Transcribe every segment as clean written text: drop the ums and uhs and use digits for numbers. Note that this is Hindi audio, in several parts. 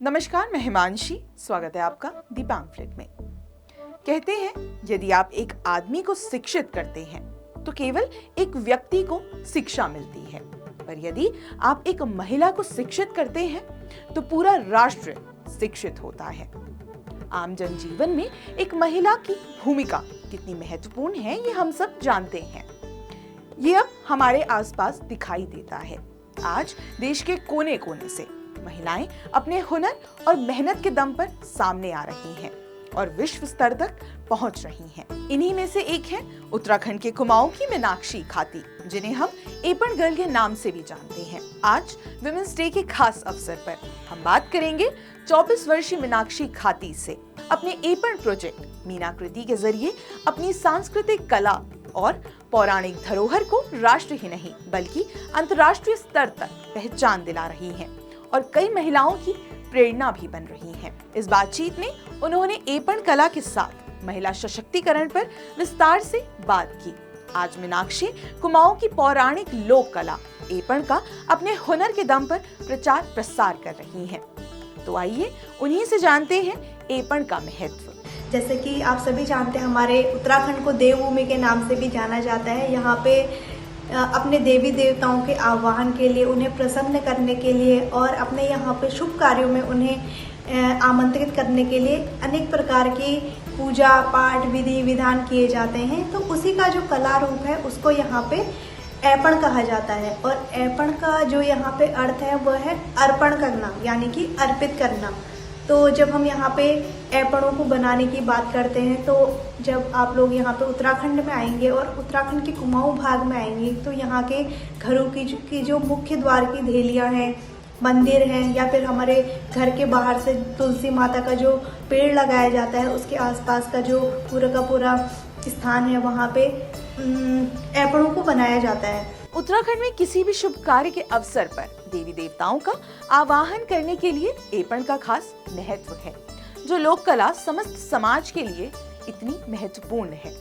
नमस्कार, मैं हिमांशी। स्वागत है आपका दी पैम्फलेट में। कहते हैं यदि आप एक आदमी को शिक्षित करते हैं तो केवल एक व्यक्ति को शिक्षा मिलती है, पर यदि आप एक महिला को शिक्षित करते हैं तो पूरा राष्ट्र शिक्षित होता है। आम जनजीवन में एक महिला की भूमिका कितनी महत्वपूर्ण है ये हम सब जानते हैं। ये अब हमारे आसपास दिखाई देता है। आज देश के कोने कोने से महिलाएं अपने हुनर और मेहनत के दम पर सामने आ रही हैं और विश्व स्तर तक पहुंच रही हैं। इन्हीं में से एक है उत्तराखंड के कुमाऊं की मीनाक्षी खाती, जिन्हें हम एपन गर्ल के नाम से भी जानते हैं। आज विमेंस डे के खास अवसर पर हम बात करेंगे 24 वर्षीय मीनाक्षी खाती से। अपने एपन प्रोजेक्ट मीनाकृति के जरिए अपनी सांस्कृतिक कला और पौराणिक धरोहर को राष्ट्र ही नहीं बल्कि अंतर्राष्ट्रीय स्तर तक पहचान दिला रही हैं और कई महिलाओं की प्रेरणा भी बन रही हैं। इस बातचीत में उन्होंने एपन कला के साथ महिला सशक्तिकरण पर विस्तार से बात की। आज मीनाक्षी कुमाऊं की पौराणिक लोक कला एपन का अपने हुनर के दम पर प्रचार प्रसार कर रही हैं। तो आइए उन्हीं से जानते हैं एपन का महत्व। जैसे कि आप सभी जानते हैं, हमारे उत्तराखंड को देवभूमि के नाम से भी जाना जाता है। यहाँ पे अपने देवी देवताओं के आह्वान के लिए, उन्हें प्रसन्न करने के लिए और अपने यहाँ पे शुभ कार्यों में उन्हें आमंत्रित करने के लिए अनेक प्रकार की पूजा पाठ विधि विधान किए जाते हैं। तो उसी का जो कला रूप है उसको यहाँ पे एपण कहा जाता है। और एपण का जो यहाँ पे अर्थ है वह है अर्पण करना, यानी कि अर्पित करना। तो जब हम यहाँ पे एपणों को बनाने की बात करते हैं, तो जब आप लोग यहाँ पे उत्तराखंड में आएंगे और उत्तराखंड के कुमाऊं भाग में आएंगे तो यहाँ के घरों की जो मुख्य द्वार की देहलियाँ हैं, मंदिर हैं, या फिर हमारे घर के बाहर से तुलसी माता का जो पेड़ लगाया जाता है उसके आसपास का जो पूरा का पूरा स्थान है, वहाँ पे एपणों को बनाया जाता है। उत्तराखंड में किसी भी शुभ कार्य के अवसर पर देवी देवताओं का आवाहन करने के लिए एपण का खास महत्व है, जो लोक कला समस्त समाज के लिए इतनी महत्वपूर्ण है।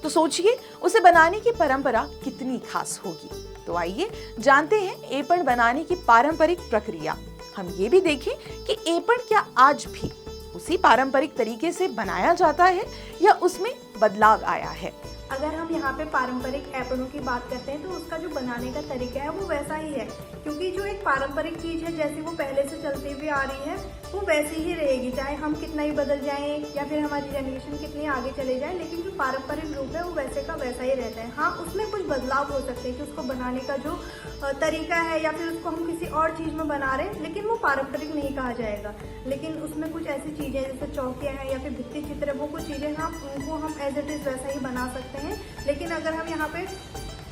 तो सोचिए उसे बनाने की परंपरा कितनी खास होगी। तो आइए जानते हैं एपण बनाने की पारंपरिक प्रक्रिया। हम ये भी देखें कि एपण क्या आज भी उसी पारंपरिक तरीके से बनाया जाता है या उसमें बदलाव आया है। अगर हम यहाँ पे पारंपरिक एपणों की बात करते हैं तो उसका जो बनाने का तरीका है वो वैसा ही है, क्योंकि जो एक पारंपरिक चीज़ है जैसी वो पहले से चलती हुई आ रही है वो वैसी ही रहेगी, चाहे हम कितना ही बदल जाएं या फिर हमारी जनरेशन कितनी आगे चले जाए, लेकिन जो पारंपरिक रूप है वो वैसे का वैसा ही रहता है। हाँ, उसमें कुछ बदलाव हो सकते हैं कि उसको बनाने का जो तरीका है या फिर उसको हम किसी और चीज़ में बना रहे हैं, लेकिन वो पारंपरिक नहीं कहा जाएगा। लेकिन उसमें कुछ ऐसी चीज़ें जैसे चौकियाँ हैं या फिर भित्ति चित्र है, वो कुछ चीज़ें हम उनको हम एज इट इज़ वैसा ही बना सकते हैं। लेकिन अगर हम यहाँ पे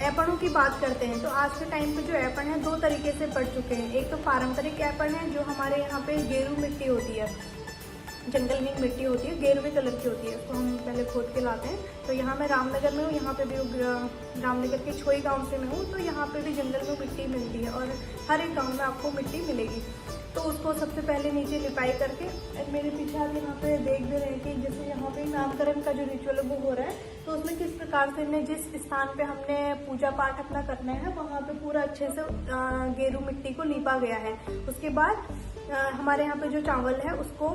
एपणों की बात करते हैं तो आज के टाइम पे जो एपण है दो तरीके से बढ़ चुके हैं। एक तो पारंपरिक एपण है जो हमारे यहाँ पे गेरू मिट्टी होती है, जंगल में मिट्टी होती है, गेरुए कलर की होती है, उसको हम पहले खोद के लाते हैं। तो यहाँ मैं रामनगर में हूँ, यहाँ पे भी रामनगर के छोई गांव से मैं हूँ, तो यहाँ पे भी जंगल में मिट्टी मिलती है और हर एक गाँव में आपको मिट्टी मिलेगी। तो उसको सबसे पहले नीचे लिपाई करके, मेरे पीछे आप यहाँ पे देख भी रहे हैं कि जैसे यहाँ पे नामकरण का जो रिचुअल है वो हो रहा है, तो उसमें किस प्रकार से हमने जिस स्थान पे हमने पूजा पाठ अपना करना है वहाँ पे पूरा अच्छे से गेरू मिट्टी को लीपा गया है। उसके बाद हमारे यहाँ पे जो चावल है उसको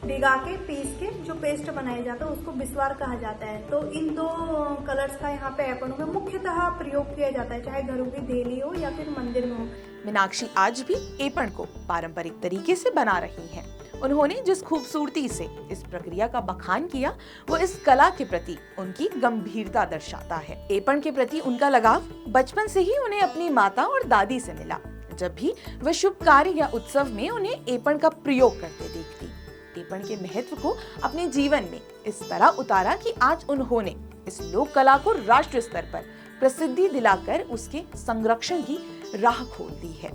भिगा के पीस के जो पेस्ट बनाया जाता है उसको बिस्वार कहा जाता है। तो इन दो कलर्स का यहाँ पे एपणों में मुख्यतः प्रयोग किया जाता है, चाहे घरों की देहली हो या फिर मंदिर में हो। मीनाक्षी आज भी एपण को पारंपरिक तरीके से बना रही हैं। उन्होंने जिस खूबसूरती से इस प्रक्रिया का बखान किया वो इस कला के प्रति उनकी गंभीरता दर्शाता है। एपण के प्रति उनका लगाव बचपन से ही उन्हें अपनी माता और दादी से मिला। जब भी वह शुभ कार्य या उत्सव में उन्हें एपण का प्रयोग करते देखती, एपण के महत्व को अपने जीवन में इस तरह उतारा कि आज उन्होंने इस लोक कला को राष्ट्रीय स्तर पर प्रसिद्धि दिलाकर उसके संरक्षण की राह खोल दी है।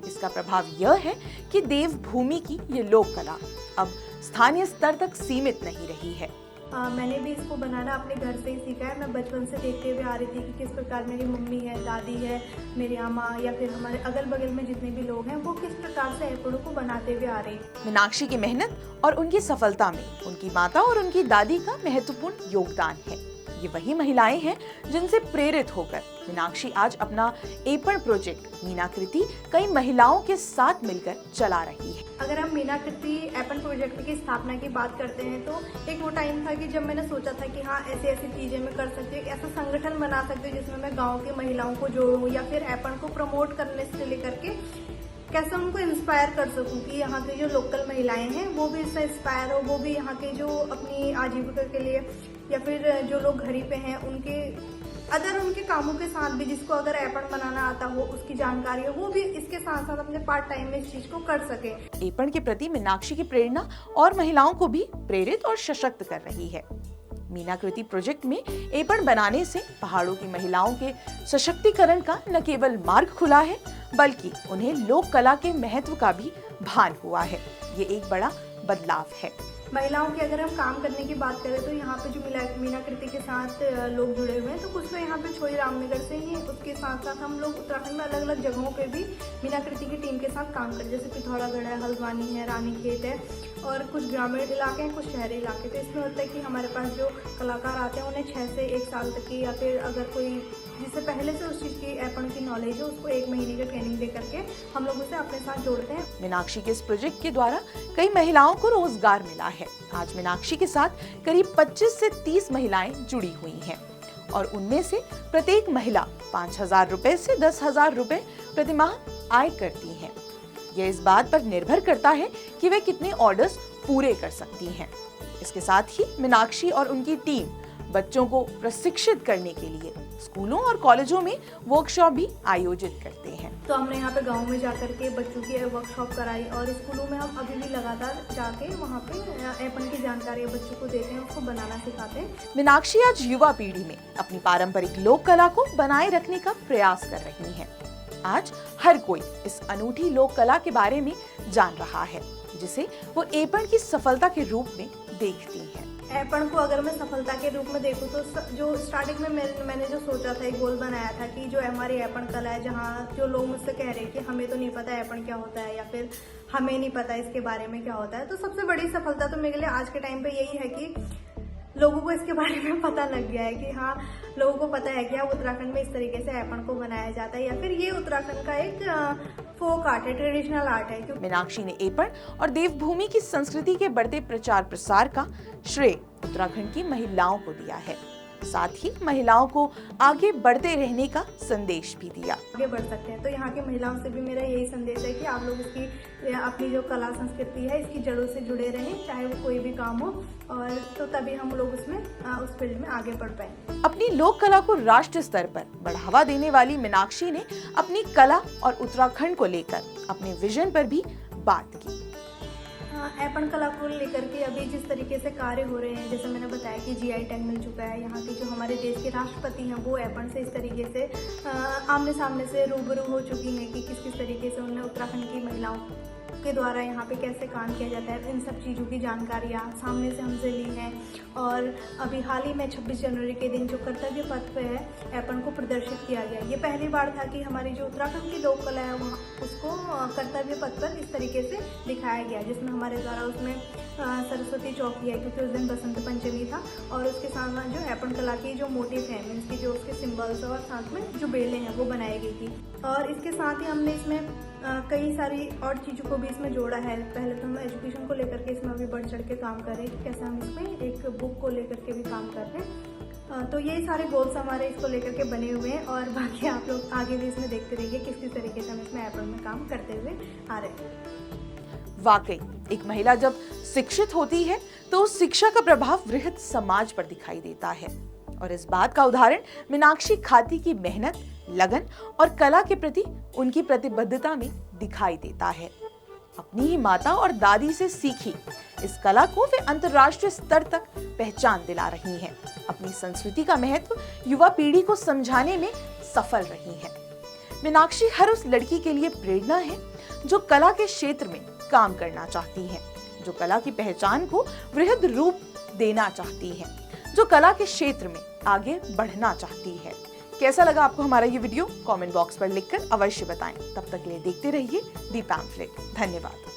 इसका प्रभाव यह है कि देवभूमि की ये लोक कला अब स्थानीय स्तर तक सीमित नहीं रही है। मैंने भी इसको बनाना अपने घर से ही सीखा है। मैं बचपन से देखते हुए आ रही थी कि किस प्रकार मेरी मम्मी है, दादी है, मेरी अम्मा या फिर हमारे अगल बगल में जितने भी लोग हैं वो किस प्रकार से एपणों को बनाते हुए आ रहे हैं। मीनाक्षी की मेहनत और उनकी सफलता में उनकी माता और उनकी दादी का महत्वपूर्ण योगदान है। ये वही महिलाएं हैं जिनसे प्रेरित होकर मीनाक्षी आज अपना एपण प्रोजेक्ट मीनाकृति कई महिलाओं के साथ मिलकर चला रही है। अगर हम मीनाकृति एपण प्रोजेक्ट की स्थापना की बात करते हैं तो एक वो टाइम था कि जब मैंने सोचा था कि हाँ ऐसी ऐसी चीज़ें मैं कर सकती हूँ, ऐसा संगठन बना सकती हूँ जिसमें मैं गाँव की महिलाओं को जोड़ूँ या फिर एपण को प्रमोट करने से लेकर के कैसे उनको इंस्पायर कर सकूं कि यहाँ की जो लोकल महिलाएं हैं वो भी इससे इंस्पायर हो, वो भी यहाँ के जो अपनी आजीविका के लिए या फिर जो लोग घर ही पे हैं उनके अदर उनके कामों के साथ भी जिसको अगर एपण बनाना आता हो उसकी जानकारी हो वो भी इसके साथ साथ अपने पार्ट टाइम में इस चीज को कर सके। एपण के प्रति मीनाक्षी की प्रेरणा और महिलाओं को भी प्रेरित और सशक्त कर रही है। मीनाकृति प्रोजेक्ट में एपण बनाने से पहाड़ों की महिलाओं के सशक्तिकरण का न केवल मार्ग खुला है बल्कि उन्हें लोक कला के महत्व का भी भान हुआ है। ये एक बड़ा बदलाव है। महिलाओं की अगर हम काम करने की बात करें तो यहाँ पे जो मीनाकृति के साथ लोग जुड़े हुए हैं तो कुछ तो यहाँ पे छोई रामनगर से ही, उसके साथ साथ हम लोग उत्तराखंड में अलग अलग जगहों पे भी मीनाकृति की टीम के साथ काम करते हैं, जैसे पिथौरागढ़ है, हल्द्वानी है, रानीखेत है और कुछ ग्रामीण इलाके हैं, कुछ शहरी इलाके। तो इसमें होता है कि हमारे पास जो कलाकार आते हैं उन्हें 6 से 1 साल तक की या फिर अगर कोई जिससे पहले से उस चीज़ की एपण की नॉलेज है उसको 1 महीने की ट्रेनिंग दे करके हम लोग उसे अपने साथ जोड़ते हैं। मीनाक्षी के इस प्रोजेक्ट के द्वारा कई महिलाओं को रोजगार मिला है। आज मीनाक्षी के साथ करीब 25 से 30 महिलाएं जुड़ी हुई हैं और उनमें से प्रत्येक महिला 5,000 रुपए से 10,000 रुपए प्रति माह आय करती हैं। यह इस बात पर निर्भर करता है कि वे कितने ऑर्डर्स पूरे कर सकती हैं। इसके साथ ही मीनाक्षी और उनकी टीम बच्चों को प्रशिक्षित करने के लिए स्कूलों और कॉलेजों में वर्कशॉप भी आयोजित करते हैं। तो हमने यहाँ पे गांव में जाकर के बच्चों की वर्कशॉप कराई और स्कूलों में हम अभी भी लगातार जाके वहाँ पे एपण की जानकारी बच्चों को देते हैं, उसको बनाना सिखाते हैं। मीनाक्षी आज युवा पीढ़ी में अपनी पारंपरिक लोक कला को बनाए रखने का प्रयास कर रही हैं। आज हर कोई इस अनूठी लोक कला के बारे में जान रहा है जिसे वो एपण की सफलता के रूप में देखती हैं। एपण को अगर मैं सफलता के रूप में देखूं तो जो स्टार्टिंग में मैंने जो सोचा था, एक गोल बनाया था कि जो हमारी एपण कला है, जहाँ जो लोग मुझसे कह रहे हैं कि हमें तो नहीं पता एपण क्या होता है या फिर हमें नहीं पता इसके बारे में क्या होता है, तो सबसे बड़ी सफलता तो मेरे लिए आज के टाइम पे यही है कि लोगों को इसके बारे में पता लग गया है कि हाँ लोगों को पता है कि उत्तराखंड में इस तरीके से एपण को बनाया जाता है या फिर ये उत्तराखंड का एक फोक आर्ट है, ट्रेडिशनल आर्ट है। मीनाक्षी ने एपण और देवभूमि की संस्कृति के बढ़ते प्रचार प्रसार का श्रेय उत्तराखंड की महिलाओं को दिया है, साथ ही महिलाओं को आगे बढ़ते रहने का संदेश भी दिया। आगे बढ़ सकते हैं तो यहाँ की महिलाओं से भी मेरा यही संदेश है कि आप लोग इसकी अपनी जो कला संस्कृति है इसकी जड़ों से जुड़े रहें, चाहे वो कोई भी काम हो, और तो तभी हम लोग उसमें उस फील्ड में आगे बढ़ पाएंगे। अपनी लोक कला को राष्ट्रीय स्तर पर बढ़ावा देने वाली मीनाक्षी ने अपनी कला और उत्तराखंड को लेकर अपने विजन पर भी बात की। एपण कला को लेकर के अभी जिस तरीके से कार्य हो रहे हैं, जैसे मैंने बताया कि GI टैग मिल चुका है, यहाँ के जो हमारे देश के राष्ट्रपति हैं वो एपण से इस तरीके से आमने सामने से रूबरू हो चुकी हैं कि किस किस तरीके से उन्हें उत्तराखंड की महिलाओं के द्वारा यहाँ पे कैसे काम किया जाता है, इन सब चीज़ों की जानकारियाँ सामने से हमसे ली हैं। और अभी हाल ही में 26 जनवरी के दिन जो कर्तव्य पथ पे है एपण को प्रदर्शित किया गया। ये पहली बार था कि हमारी जो उत्तराखंड की लोक कला है वहाँ उसको कर्तव्य पथ पर इस तरीके से दिखाया गया, जिसमें हमारे द्वारा उसमें सरस्वती चौकी है क्योंकि उस दिन बसंत पंचमी था, और उसके साथ में जो एपण कला की जो मोटिव है मीन्स की जो उसके सिम्बल्स और साथ में जो बेलें हैं वो बनाई गई थी। और इसके साथ ही हमने इसमें कई सारी और चीज़ों को भी इसमें जोड़ा है। पहले तो हम एजुकेशन को लेकर के इसमें अभी बढ़ चढ़ के काम कर रहे हैं कि कैसे हम इसमें एक बुक को लेकर के भी काम कर रहे हैं। तो ये सारे गोल्स हमारे इसको लेकर के बने हुए हैं और बाकी आप लोग आगे भी इसमें देखते रहिए किस किस तरीके से हम इसमें एपण में काम करते हुए आ रहे हैं। वाकई एक महिला जब शिक्षित होती है तो उस शिक्षा का प्रभाव वृहद समाज पर दिखाई देता है, और इस बात का उदाहरण मीनाक्षी खाती की मेहनत, लगन और कला के प्रति उनकी प्रतिबद्धता में दिखाई देता है। अपनी ही माता और दादी से सीखी इस कला को वे अंतर्राष्ट्रीय स्तर तक पहचान दिला रही हैं। अपनी संस्कृति का महत्व युवा पीढ़ी को समझाने में सफल रही हैं। मीनाक्षी हर उस लड़की के लिए प्रेरणा है जो कला के क्षेत्र में काम करना चाहती है, जो कला की पहचान को वृहद रूप देना चाहती है, जो कला के क्षेत्र में आगे बढ़ना चाहती है। कैसा लगा आपको हमारा ये वीडियो? कमेंट बॉक्स पर लिखकर अवश्य बताएं। तब तक के लिए देखते रहिए दी पैम्फलेट। धन्यवाद।